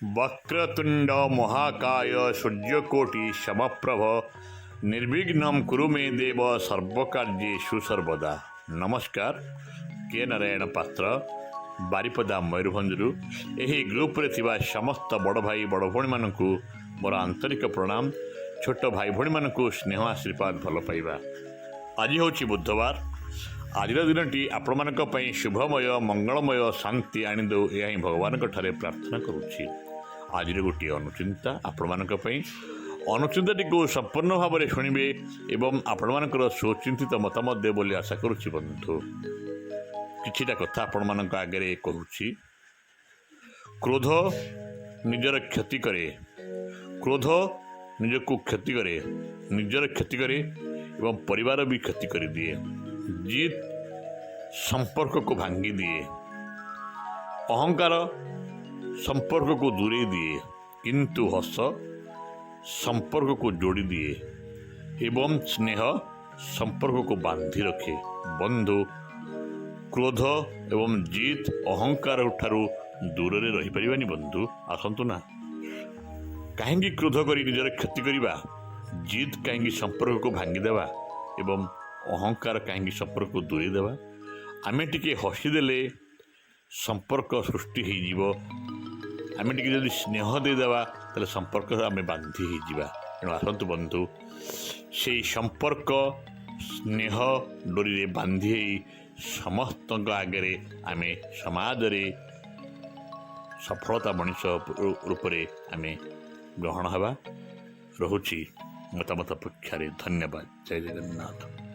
वक्रतुंड महाकाय सूर्यकोटि समप्रभ निर्विघ्नं कुरु मे देव सर्वकार्येषु सर्वदा। नमस्कार, के नारायण पात्र बारिपदा मयूरभंजरू यही ग्रुप्रे थिबा समस्त बड़ भाई बड़ भौणी मानकु मोर आंतरिक प्रणाम। छोट भाई भौणी मानकु स्नेह आशीर्वाद भल पाइबा। आज होछि बुधवार। आज दिनटी आपण शुभमय मंगलमय शांति आनीदौ या ही भगवान ठारे प्रार्थना करुछि। आज गोटे अनुचिंता आपण अनुचिंताटी को संपूर्ण भाव में शुणे एवं आपण मानकर सुचिंतित मतामत दे बोली आशा करुछि। बंधु किछिटा कथा आपण आगे कहूछि। क्रोध निजर क्षति करे, क्रोध निजको क्षति करे, निजर क्षति करे एवं परिवार भी क्षति कर दिए। जिद संपर्क को भांगी दिए, अहंकार संपर्क को दूरे दिए, किंतु हस संपर्क को जोड़ी दिए एवं स्नेह संपर्क को बांधी रखे। बंधु क्रोध एवं जिद अहंकार ठारू दूर रे रही परिबानी। बंधु आसंतु ना, कहीं क्रोध करी निजर क्षति करिबा, जिद कहीं संपर्क को भांगी देवा एवं अहंकार कहीं संपर्क को दूरे देवा। आमे टिके हसीदेले संपर्क सृष्टि हो जीव। आमे टिके जदि स्नेह देदेवा ताले संपर्क आमे बांधी हो जीवा। तेणु आसतु बंधु से संपर्क स्नेह डोरी रे बांधी समस्त आगे आमे समाज रे सफलता मनीष रूप से आमे ग्रहण हवा। रहुछि मतामत पक्षारे। धन्यवाद। जय जगन्नाथ।